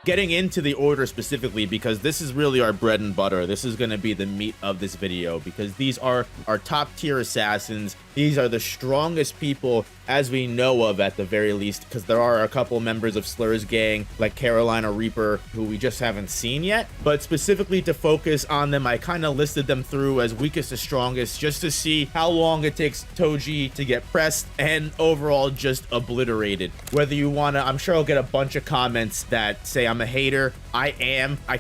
Getting into the order specifically, because this is really our bread and butter. This is going to be the meat of this video, because these are our top tier assassins. These are the strongest people as we know of, at the very least, because there are a couple members of Slur's gang like Carolina Reaper who we just haven't seen yet. But specifically to focus on them, I kind of listed them through as weakest to strongest just to see how long it takes Toji to get pressed and overall just obliterated. Whether you want to, I'm sure I'll get a bunch of comments that say I'm a hater. I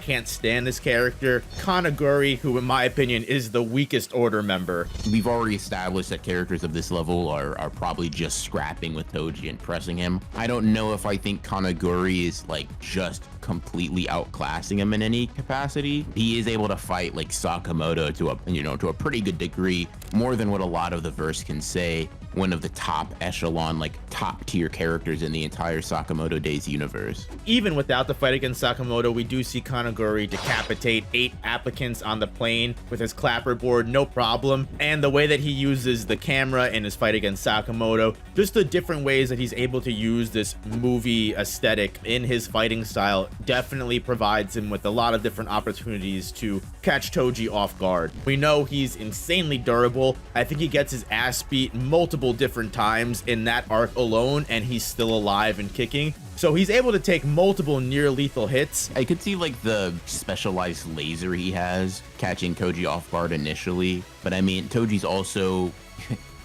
can't stand this character. Kaguri, who in my opinion is the weakest order member. We've already established that characters of this level are probably just scrapping with Toji and pressing him. I don't know if I think Kaguri is like just completely outclassing him in any capacity. He is able to fight like Sakamoto to a pretty good degree, more than what a lot of the verse can say. One of the top echelon, like top tier characters in the entire Sakamoto Days universe. Even without the fight against Sakamoto, we do see Kaguri decapitate 8 applicants on the plane with his clapperboard, no problem. And the way that he uses the camera in his fight against Sakamoto, just the different ways that he's able to use this movie aesthetic in his fighting style definitely provides him with a lot of different opportunities to catch Toji off guard. We know he's insanely durable. I think he gets his ass beat multiple different times in that arc alone, and he's still alive and kicking. So he's able to take multiple near lethal hits. I could see like the specialized laser he has catching Toji off guard initially, but I mean, Toji's also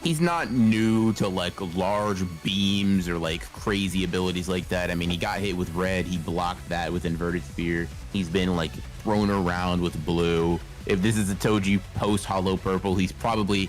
he's not new to like large beams or like crazy abilities like that. I mean, he got hit with red, he blocked that with inverted spear. He's been like thrown around with blue. If this is a Toji post Hollow Purple, he probably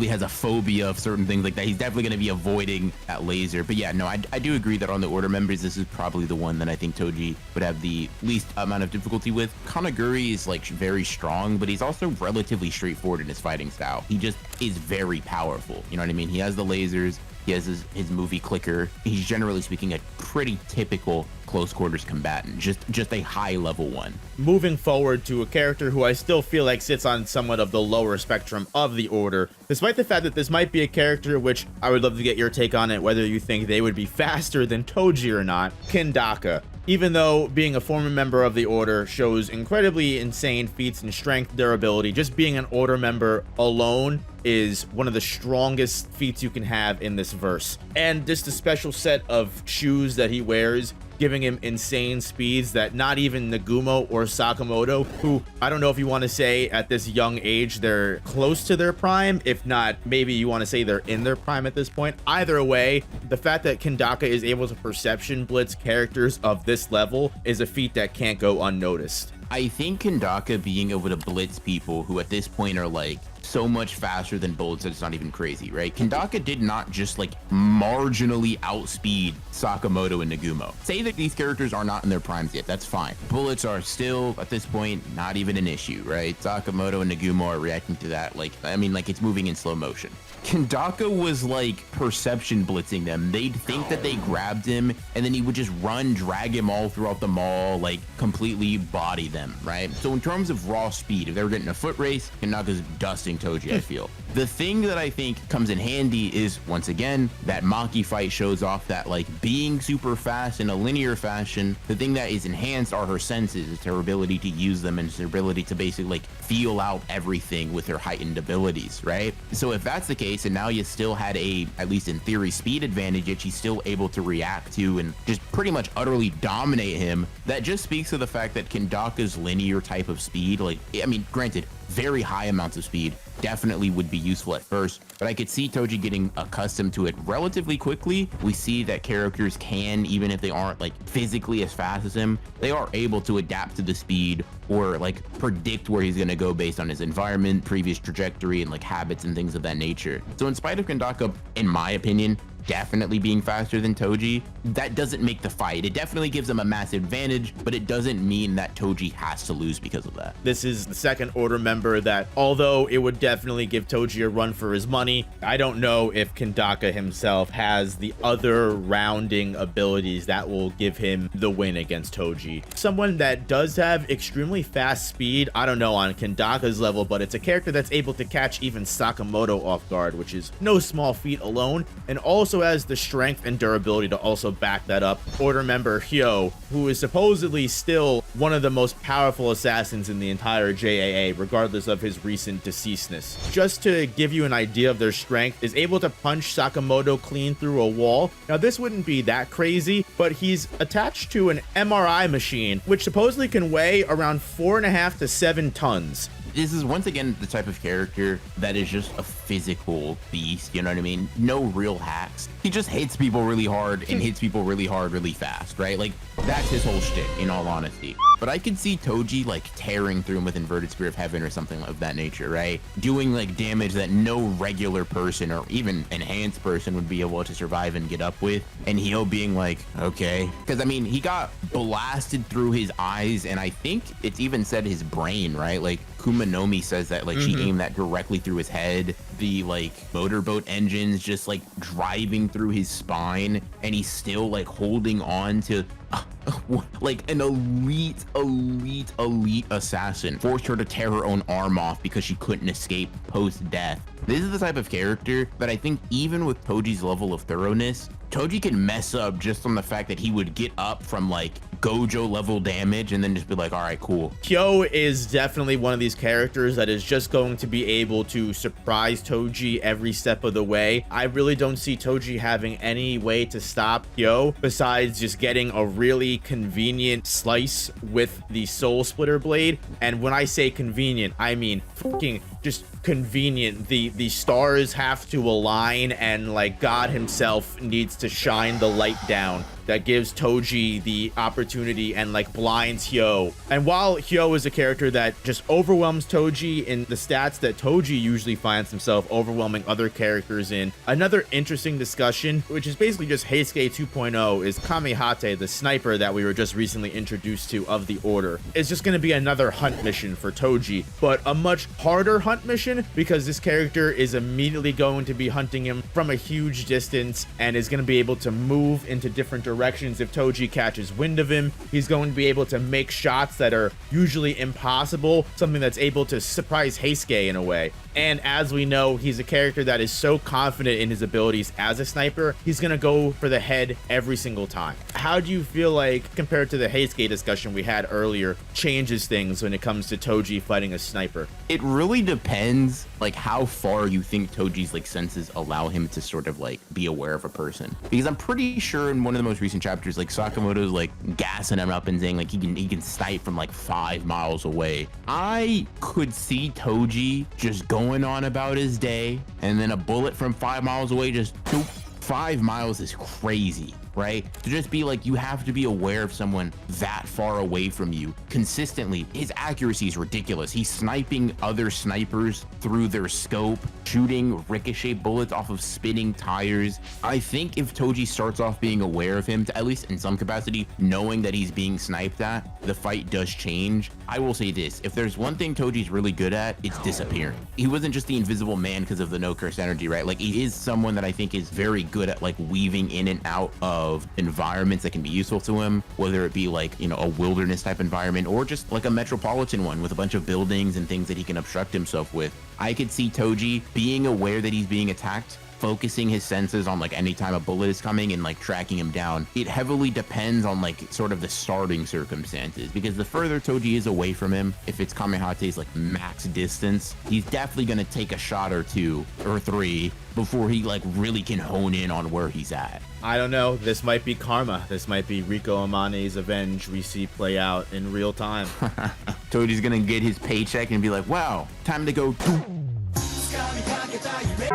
has a phobia of certain things like that. He's definitely going to be avoiding that laser. But yeah, no, I do agree that on the order members, this is probably the one that I think Toji would have the least amount of difficulty with. Kaguri is like very strong, but he's also relatively straightforward in his fighting style. He just is very powerful. You know what I mean? He has the lasers. He has his movie clicker. He's generally speaking a pretty typical close quarters combatant, just a high level one. Moving forward to a character who I still feel like sits on somewhat of the lower spectrum of the order, despite the fact that this might be a character which I would love to get your take on it, whether you think they would be faster than Toji or not. Kandaka. Even though being a former member of the order shows incredibly insane feats in strength, durability, just being an order member alone is one of the strongest feats you can have in this verse. And just a special set of shoes that he wears, giving him insane speeds that not even Nagumo or Sakamoto, who I don't know if you want to say at this young age they're close to their prime, if not maybe you want to say they're in their prime at this point. Either way, the fact that Kandaka is able to perception blitz characters of this level is a feat that can't go unnoticed. I think Kandaka being able to blitz people who at this point are like so much faster than bullets that it's not even crazy, right? Kandaka did not just like marginally outspeed Sakamoto and Nagumo. Say that these characters are not in their primes yet, that's fine. Bullets are still at this point not even an issue, right? Sakamoto and Nagumo are reacting to that like, I mean, like it's moving in slow motion. Kandaka was like perception blitzing them. They'd think that they grabbed him and then he would just run, drag him all throughout the mall, like completely body them, right? So in terms of raw speed, if they were getting a foot race, Kandaka's dusting Toji, I feel. The thing that I think comes in handy is, once again, that Maki fight shows off that like being super fast in a linear fashion. The thing that is enhanced are her senses. It's her ability to use them and it's her ability to basically like feel out everything with her heightened abilities, right? So if that's the case, and now you still had a, at least in theory, speed advantage that she's still able to react to and just pretty much utterly dominate him, that just speaks to the fact that Kandaka's linear type of speed, like, I mean, granted, very high amounts of speed definitely would be useful at first, but I could see Toji getting accustomed to it relatively quickly. We see that characters can, even if they aren't like physically as fast as him, they are able to adapt to the speed or like predict where he's going to go based on his environment, previous trajectory, and like habits and things of that nature. So in spite of Kandaka, in my opinion, definitely being faster than Toji, that doesn't make the fight. It definitely gives them a massive advantage, but it doesn't mean that Toji has to lose because of that. This is the second order member that, although it would definitely give Toji a run for his money, I don't know if Kandaka himself has the other rounding abilities that will give him the win against Toji. Someone that does have extremely fast speed, I don't know on Kandaka's level, but it's a character that's able to catch even Sakamoto off guard, which is no small feat alone, and also also has the strength and durability to also back that up. Order member Hio, who is supposedly still one of the most powerful assassins in the entire JAA, regardless of his recent deceasedness. Just to give you an idea of their strength, is able to punch Sakamoto clean through a wall. Now, this wouldn't be that crazy, but he's attached to an MRI machine, which supposedly can weigh around 4.5 to 7 tons. This is once again the type of character that is just a physical beast, you know what I mean? No real hacks. He just hits people really hard and hits people really hard really fast, right? Like, that's his whole shtick, in all honesty. But I could see Toji like tearing through him with Inverted Spear of Heaven or something of that nature, right? Doing like damage that no regular person or even enhanced person would be able to survive and get up with. And Hio being like, okay. Because I mean, he got blasted through his eyes, and I think it's even said his brain, right? Like, Kumanomi says that like she aimed that directly through his head. The like motorboat engines just like driving through his spine, and he's still like holding on to like an elite assassin. Forced her to tear her own arm off because she couldn't escape post-death. This is the type of character that I think even with Toji's level of thoroughness, Toji can mess up just on the fact that he would get up from like Gojo level damage and then just be like, all right, cool. Hio is definitely one of these characters that is just going to be able to surprise Toji every step of the way. I really don't see Toji having any way to stop Hio besides just getting a really convenient slice with the Soul Splitter blade. And when I say convenient, I mean fucking just convenient. The stars have to align, and like God himself needs to shine the light down that gives Toji the opportunity and like blinds Hio. And while Hio is a character that just overwhelms Toji in the stats that Toji usually finds himself overwhelming other characters in, another interesting discussion, which is basically just Heisuke 2.0, is Kamihate, the sniper that we were just recently introduced to of the Order. It's just going to be another hunt mission for Toji, but a much harder hunt mission because this character is immediately going to be hunting him from a huge distance and is going to be able to move into different directions. If Toji catches wind of him, he's going to be able to make shots that are usually impossible, something that's able to surprise Heisuke in a way. And as we know, he's a character that is so confident in his abilities as a sniper, he's going to go for the head every single time. How do you feel like, compared to the Heisuke discussion we had earlier, changes things when it comes to Toji fighting a sniper? It really depends like how far you think Toji's like senses allow him to sort of like be aware of a person. Because I'm pretty sure in one of the most recent chapters, like Sakamoto's like gassing him up and saying like he can snipe from like 5 miles away. I could see Toji just going on about his day, and then a bullet from 5 miles away just doop. 5 miles is crazy, right? To just be like, you have to be aware of someone that far away from you consistently. His accuracy is ridiculous. He's sniping other snipers through their scope, shooting ricochet bullets off of spinning tires. I think if Toji starts off being aware of him, to at least in some capacity, knowing that he's being sniped at, the fight does change. I will say this, if there's one thing Toji's really good at, it's disappearing. He wasn't just the invisible man because of the no curse energy, right? Like, he is someone that I think is very good at like weaving in and out of environments that can be useful to him, whether it be like, you know, a wilderness type environment or just like a metropolitan one with a bunch of buildings and things that he can obstruct himself with. I could see Toji being aware that he's being attacked, focusing his senses on like any time a bullet is coming and like tracking him down. It heavily depends on like sort of the starting circumstances, because the further Toji is away from him, if it's Kamihate's like max distance, he's definitely going to take a shot or 2 or 3 before he like really can hone in on where he's at. I don't know. This might be karma. This might be Rico Amane's avenge we see play out in real time. Toji's gonna get his paycheck and be like, wow, time to go.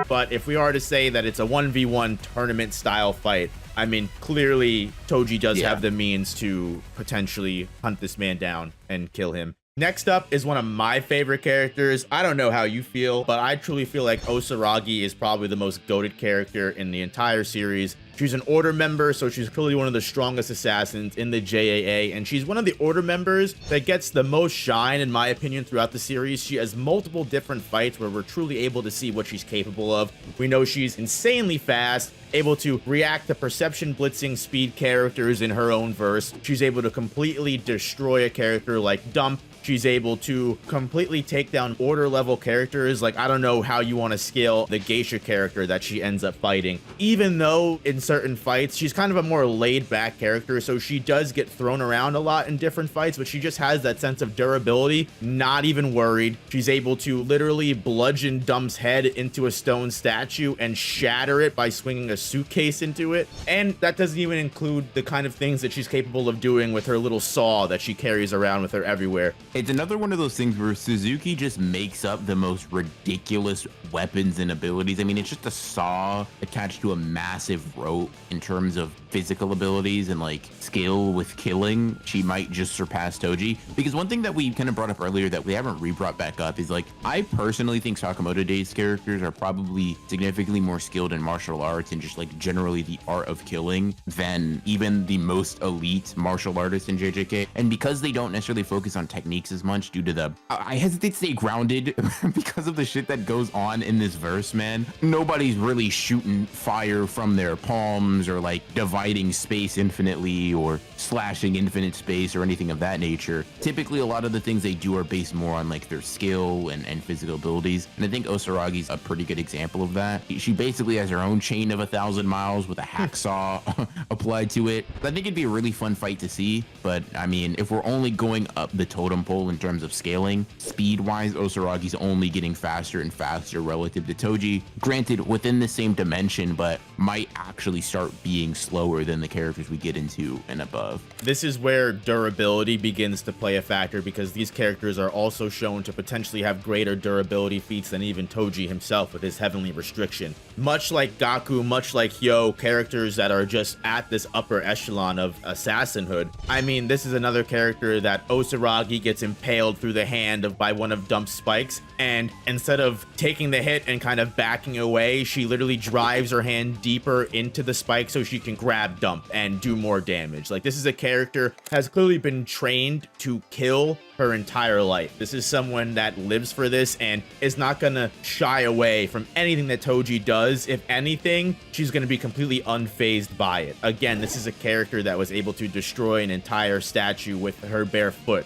But if we are to say that it's a 1v1 tournament style fight, I mean, clearly Toji does have the means to potentially hunt this man down and kill him. Next up is one of my favorite characters. I don't know how you feel, but I truly feel like Osaragi is probably the most goated character in the entire series. She's an Order member, so she's clearly one of the strongest assassins in the JAA, and she's one of the Order members that gets the most shine, in my opinion, throughout the series. She has multiple different fights where we're truly able to see what she's capable of. We know she's insanely fast, able to react to perception blitzing speed characters in her own verse. She's able to completely destroy a character like Dump. She's able to completely take down order level characters. Like, I don't know how you want to scale the geisha character that she ends up fighting. Even though in certain fights, she's kind of a more laid back character. So she does get thrown around a lot in different fights, but she just has that sense of durability, not even worried. She's able to literally bludgeon Dump's head into a stone statue and shatter it by swinging a suitcase into it. And that doesn't even include the kind of things that she's capable of doing with her little saw that she carries around with her everywhere. It's another one of those things where Suzuki just makes up the most ridiculous weapons and abilities. I mean, it's just a saw attached to a massive rope. In terms of physical abilities and like skill with killing, she might just surpass Toji. Because one thing that we kind of brought up earlier that we haven't re-brought back up is like, I personally think Sakamoto Days characters are probably significantly more skilled in martial arts and just like generally the art of killing than even the most elite martial artists in JJK. And because they don't necessarily focus on techniques as much due to the, I hesitate to say grounded because of the shit that goes on in this verse, man. Nobody's really shooting fire from their palms or like dividing space infinitely or slashing infinite space or anything of that nature. Typically, a lot of the things they do are based more on like their skill and physical abilities. And I think Osaragi's a pretty good example of that. She basically has her own chain of 1,000 miles with a hacksaw applied to it. I think it'd be a really fun fight to see. But I mean, if we're only going up the totem pole in terms of scaling, speed-wise, Osaragi's only getting faster and faster relative to Toji. Granted, within the same dimension, but might actually start being slower than the characters we get into and above. This is where durability begins to play a factor, because these characters are also shown to potentially have greater durability feats than even Toji himself with his heavenly restriction. Much like Gaku, much like Hio, characters that are just at this upper echelon of assassinhood. I mean, this is another character that Osaragi gets impaled through the hand by one of Dump's spikes, and instead of taking the hit and kind of backing away, she literally drives her hand deeper into the spike so she can grab Dump and do more damage. Like, this is a character has clearly been trained to kill her entire life. This is someone that lives for this and is not gonna shy away from anything that Toji does. If anything, she's gonna be completely unfazed by it. Again, this is a character that was able to destroy an entire statue with her bare foot.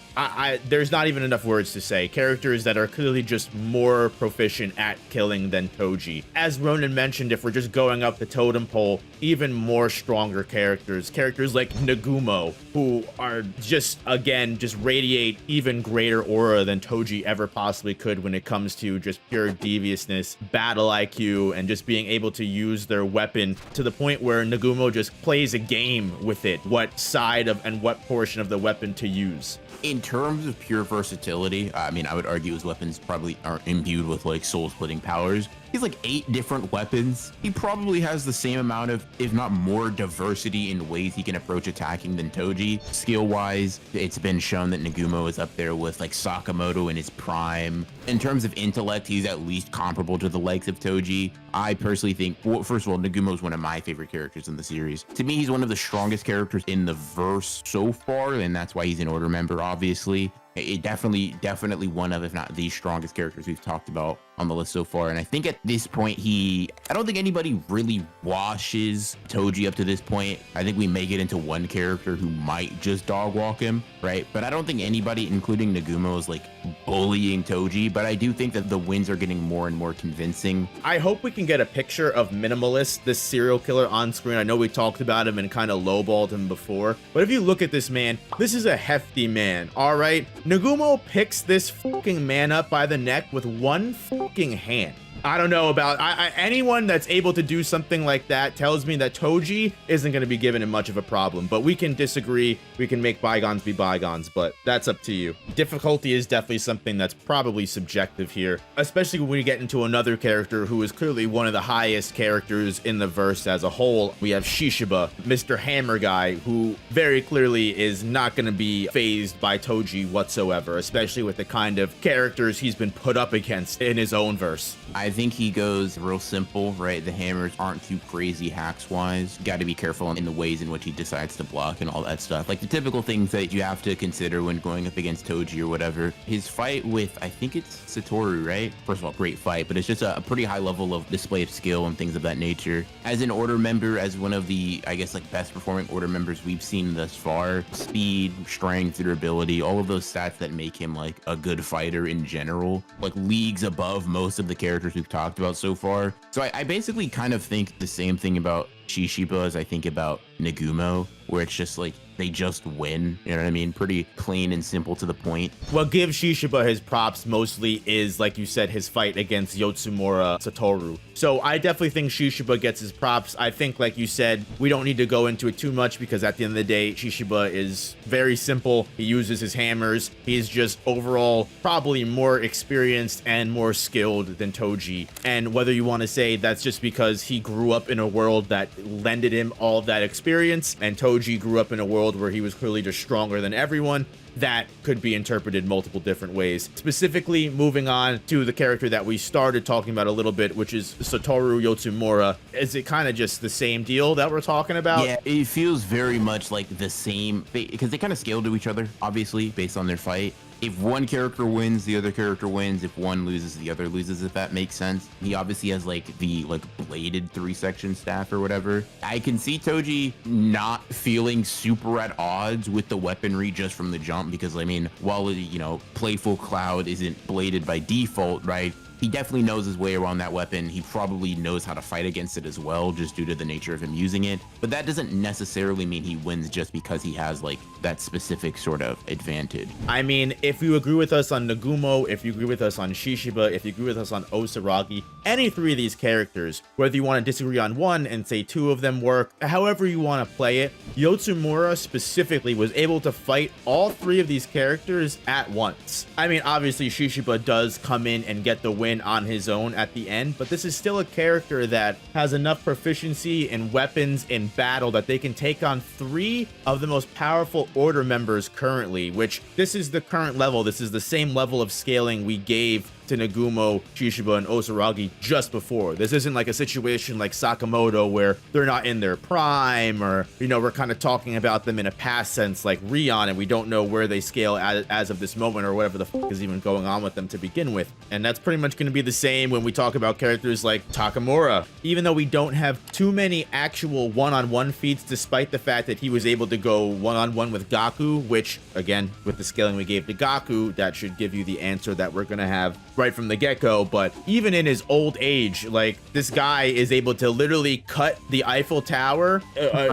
There's not even enough words to say. Characters that are clearly just more proficient at killing than Toji. As Ronan mentioned, if we're just going up the totem pole, even more stronger characters like Nagumo, who are just, again, just radiate even greater aura than Toji ever possibly could when it comes to just pure deviousness, battle IQ, and just being able to use their weapon to the point where Nagumo just plays a game with it, what side of and what portion of the weapon to use. In terms of pure versatility, I mean, I would argue his weapons probably aren't imbued with like soul-splitting powers. He's like 8 different weapons. He probably has the same amount of, if not more, diversity in ways he can approach attacking than Toji. Skill-wise, it's been shown that Nagumo is up there with like Sakamoto in his prime. In terms of intellect, he's at least comparable to the likes of Toji. I personally think, well, first of all, Nagumo is one of my favorite characters in the series. To me, he's one of the strongest characters in the verse so far, and that's why he's an Order member, obviously. It definitely one of, if not the strongest characters we've talked about on the list so far. And I think at this point, I don't think anybody really washes Toji up to this point. I think we may get into one character who might just dog walk him, right? But I don't think anybody, including Nagumo, is like bullying Toji. But I do think that the wins are getting more and more convincing. I hope we can get a picture of Minimalist, this serial killer, on screen. I know we talked about him and kind of lowballed him before, but if you look at this man, this is a hefty man, all right? Nagumo picks this fucking man up by the neck with one fucking hand. I don't know about anyone that's able to do something like that tells me that Toji isn't going to be given much of a problem, but we can disagree. We can make bygones be bygones, but that's up to you. Difficulty is definitely something that's probably subjective here, especially when we get into another character who is clearly one of the highest characters in the verse as a whole. We have Shishiba, Mr. Hammer Guy, who very clearly is not going to be fazed by Toji whatsoever, especially with the kind of characters he's been put up against in his own verse. I think he goes real simple, right? The hammers aren't too crazy hacks wise. Got to be careful in the ways in which he decides to block and all that stuff. Like the typical things that you have to consider when going up against Toji or whatever. His fight with, I think it's Satoru, right? First of all, great fight, but it's just a pretty high level of display of skill and things of that nature. As an order member, as one of the, I guess, like best performing order members we've seen thus far, speed, strength, durability, all of those stats that make him like a good fighter in general, like leagues above most of the characters we've talked about so far. So I basically kind of think the same thing about Shishiba as I think about Nagumo, where it's just like they just win, you know what I mean? Pretty plain and simple to the point. What gives Shishiba his props mostly is, like you said, his fight against Yotsumura Satoru. So I definitely think Shishiba gets his props. I think, like you said, we don't need to go into it too much because at the end of the day, Shishiba is very simple. He uses his hammers. He's just overall probably more experienced and more skilled than Toji. And whether you want to say that's just because he grew up in a world that lended him all of that experience, and Toji grew up in a world where he was clearly just stronger than everyone, that could be interpreted multiple different ways. Specifically, moving on to the character that we started talking about a little bit, which is Satoru Yotsumura. Is it kind of just the same deal that we're talking about? Yeah, it feels very much like the same, because they kind of scale to each other, obviously, based on their fight. If one character wins, the other character wins. If one loses, the other loses, if that makes sense. He obviously has like the bladed 3-section staff or whatever. I can see Toji not feeling super at odds with the weaponry just from the jump, because I mean, while, you know, Playful Cloud isn't bladed by default, right? He definitely knows his way around that weapon. He probably knows how to fight against it as well, just due to the nature of him using it. But that doesn't necessarily mean he wins just because he has like that specific sort of advantage. I mean, if you agree with us on Nagumo, if you agree with us on Shishiba, if you agree with us on Osaragi, any three of these characters, whether you want to disagree on one and say two of them work, however you want to play it, Yotsumura specifically was able to fight all three of these characters at once. I mean, obviously Shishiba does come in and get the win on his own at the end, but this is still a character that has enough proficiency in weapons in battle that they can take on three of the most powerful order members currently, which this is the current level. This is the same level of scaling we gave to Nagumo, Shishiba, and Osaragi just before. This isn't like a situation like Sakamoto where they're not in their prime, or, you know, we're kind of talking about them in a past sense like Rion, and we don't know where they scale as of this moment or whatever the fuck is even going on with them to begin with. And that's pretty much going to be the same when we talk about characters like Takamura. Even though we don't have too many actual one-on-one feats, despite the fact that he was able to go one-on-one with Gaku, which, again, with the scaling we gave to Gaku, that should give you the answer that we're going to have right from the get-go. But even in his old age, like, this guy is able to literally cut the Eiffel Tower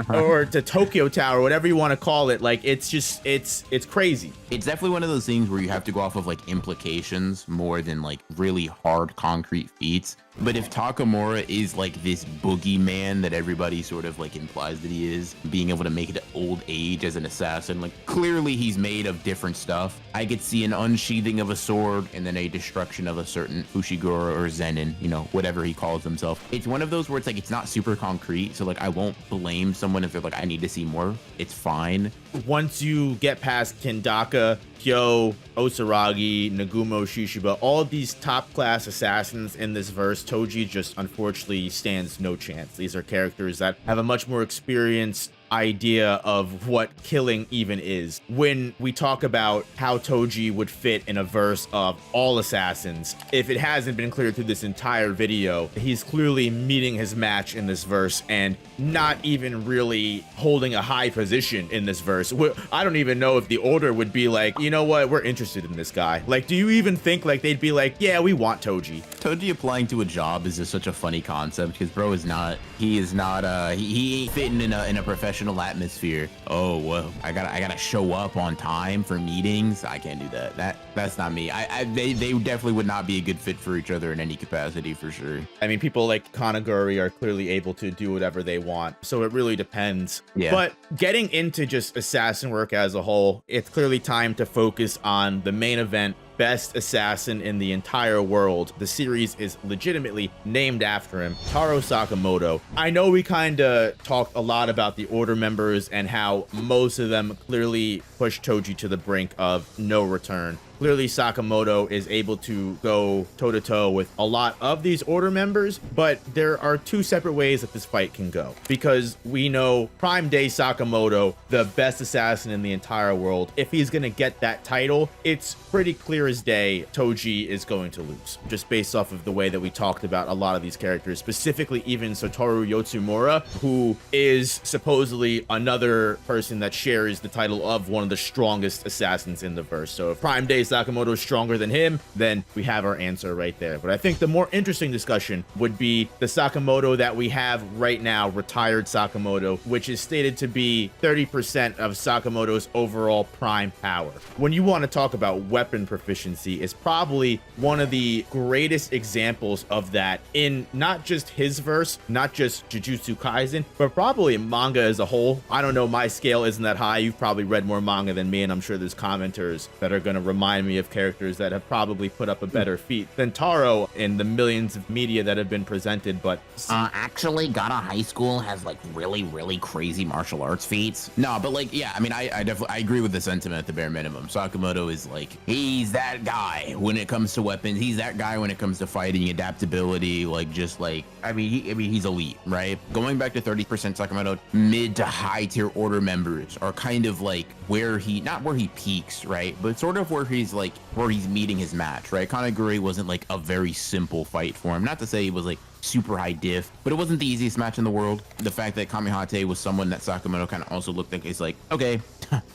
or the Tokyo Tower, whatever you want to call it. Like, it's just, it's crazy. It's definitely one of those things where you have to go off of like implications more than like really hard concrete feats. But if Takamura is like this boogeyman that everybody sort of like implies that he is, being able to make it old age as an assassin, like clearly he's made of different stuff. I could see an unsheathing of a sword and then a destruction of a certain Fushiguro or Zenin, you know, whatever he calls himself. It's one of those where it's like, it's not super concrete. So like, I won't blame someone if they're like, I need to see more. It's fine. Once you get past Kandaka, Hio, Osaragi, Nagumo, Shishiba, all of these top class assassins in this verse, Toji just unfortunately stands no chance. These are characters that have a much more experienced idea of what killing even is. When we talk about how Toji would fit in a verse of all assassins, if it hasn't been clear through this entire video, he's clearly meeting his match in this verse and not even really holding a high position in this verse. I don't even know if the order would be like, you know what, we're interested in this guy. Like, do you even think like they'd be like, yeah, we want Toji? Toji applying to a job is just such a funny concept because bro is not, he ain't fitting in a professional atmosphere. Oh, well, I gotta show up on time for meetings. I can't do that. That's not me. They definitely would not be a good fit for each other in any capacity for sure. I mean, people like Kaguri are clearly able to do whatever they want, so it really depends. Yeah. But getting into just assassin work as a whole, it's clearly time to focus on the main event, best assassin in the entire world. The series is legitimately named after him, Taro Sakamoto. I know we kind of talked a lot about the order members and how most of them clearly push Toji to the brink of no return. clearly Sakamoto is able to go toe-to-toe with a lot of these order members, but there are two separate ways that this fight can go, because we know Prime Day Sakamoto, the best assassin in the entire world, if he's going to get that title, it's pretty clear as day Toji is going to lose, just based off of the way that we talked about a lot of these characters, specifically even Satoru Yotsumura, who is supposedly another person that shares the title of one of the strongest assassins in the verse. So if Prime Day Sakamoto is stronger than him, then we have our answer right there. But I think the more interesting discussion would be the Sakamoto that we have right now, retired Sakamoto, which is stated to be 30% of Sakamoto's overall prime power. When you want to talk about weapon proficiency, is probably one of the greatest examples of that in not just his verse, not just Jujutsu Kaisen, but probably manga as a whole. I don't know, my scale isn't that high. You've probably read more manga than me, and I'm sure there's commenters that are going to remind me of characters that have probably put up a better feat than Taro in the millions of media that have been presented. But actually, Gata High School has like really crazy martial arts feats. No, but like, yeah, I mean, I definitely agree with the sentiment at the bare minimum. Sakamoto is like, he's that guy when it comes to weapons. He's that guy when it comes to fighting, adaptability, like just like, I mean, he's elite, right? Going back to 30% Sakamoto, mid to high tier order members are kind of like where he, not where he peaks, right? But sort of where he's like, where he's meeting his match, right? Kaguri wasn't like a very simple fight for him. Not to say he was like super high diff, but it wasn't the easiest match in the world. The fact that Kamihate was someone that Sakamoto kind of also looked like, he's like, okay,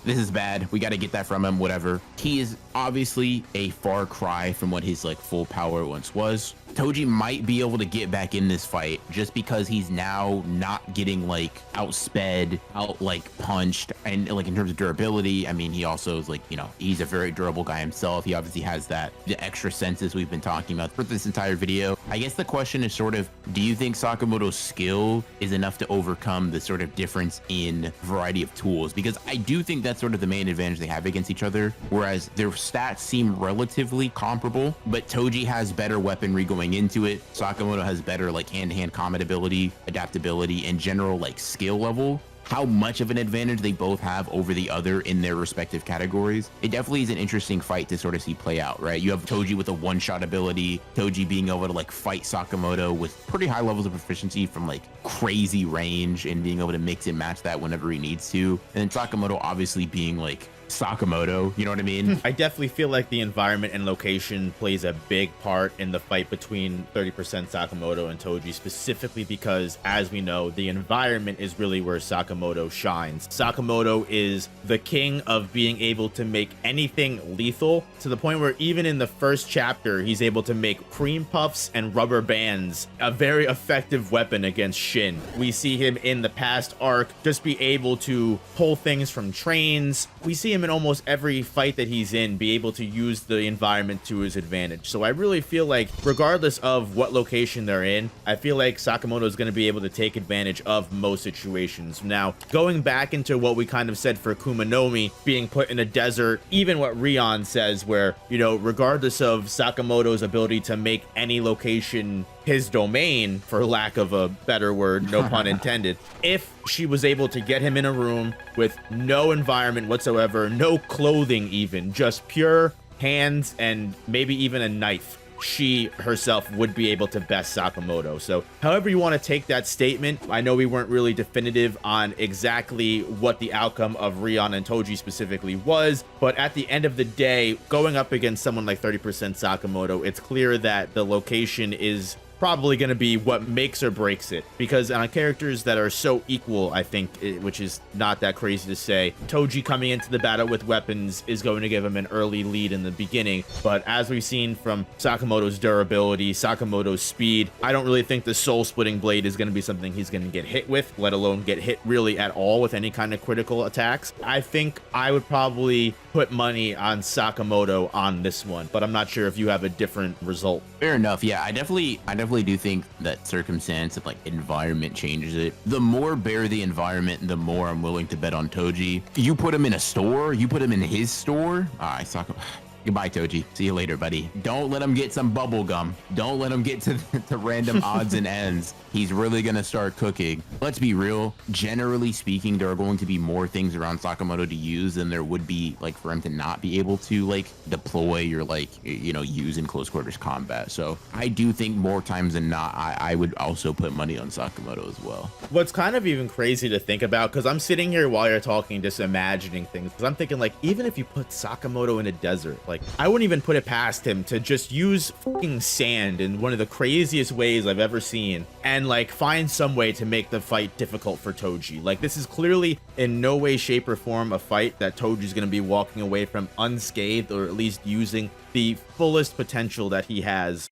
this is bad. We got to get that from him, whatever. He is obviously a far cry from what his like full power once was. Toji might be able to get back in this fight just because he's now not getting like outsped, out like punched, and like in terms of durability, I mean, he also is like, you know, he's a very durable guy himself. He obviously has that, the extra senses we've been talking about for this entire video. I guess the question is sort of, do you think Sakamoto's skill is enough to overcome the sort of difference in variety of tools? Because I do think that's sort of the main advantage they have against each other, whereas their stats seem relatively comparable, but Toji has better weaponry going into it. Sakamoto has better like hand-to-hand combat ability, adaptability, and general like skill level. How much of an advantage they both have over the other in their respective categories, it definitely is an interesting fight to sort of see play out, right? You have Toji with a one-shot ability, Toji being able to like fight Sakamoto with pretty high levels of proficiency from like crazy range and being able to mix and match that whenever he needs to. And then Sakamoto obviously being like Sakamoto, you know what I mean? I definitely feel like the environment and location plays a big part in the fight between 30% Sakamoto and Toji, specifically because, as we know, the environment is really where Sakamoto shines. Sakamoto is the king of being able to make anything lethal, to the point where even in the first chapter, he's able to make cream puffs and rubber bands a very effective weapon against Shin. We see him in the past arc just be able to pull things from trains. We see him in almost every fight that he's in be able to use the environment to his advantage. So I really feel like regardless of what location they're in, I feel like Sakamoto is going to be able to take advantage of most situations. Now, going back into what we kind of said for Kumanomi being put in a desert, even what Rion says where, you know, regardless of Sakamoto's ability to make any location his domain, for lack of a better word, no pun intended, if she was able to get him in a room with no environment whatsoever, no clothing even, just pure hands and maybe even a knife, she herself would be able to best Sakamoto. So however you want to take that statement, I know we weren't really definitive on exactly what the outcome of Rion and Toji specifically was, but at the end of the day, going up against someone like 30% Sakamoto, it's clear that the location is probably going to be what makes or breaks it, because on characters that are so equal, I think, which is not that crazy to say, Toji coming into the battle with weapons is going to give him an early lead in the beginning. But as we've seen from Sakamoto's durability, Sakamoto's speed, I don't really think the soul splitting blade is going to be something he's going to get hit with, let alone get hit really at all with any kind of critical attacks. I think I would probably put money on Sakamoto on this one, but I'm not sure if you have a different result. Fair enough. Yeah, I definitely do think that circumstance of like environment changes it. The more bare the environment, the more I'm willing to bet on Toji. You put him in a store, you put him in his store. Goodbye, Toji. See you later, buddy. Don't let him get some bubble gum. Don't let him get to random odds and ends. He's really going to start cooking. Let's be real. Generally speaking, there are going to be more things around Sakamoto to use than there would be like for him to not be able to like deploy or like, you know, use in close quarters combat. So I do think more times than not, I would also put money on Sakamoto as well. What's kind of even crazy to think about, because I'm sitting here while you're talking, just imagining things, because I'm thinking like, even if you put Sakamoto in a desert, like I wouldn't even put it past him to just use fucking sand in one of the craziest ways I've ever seen and like find some way to make the fight difficult for Toji. Like this is clearly in no way, shape or form a fight that Toji's going to be walking away from unscathed, or at least using the fullest potential that he has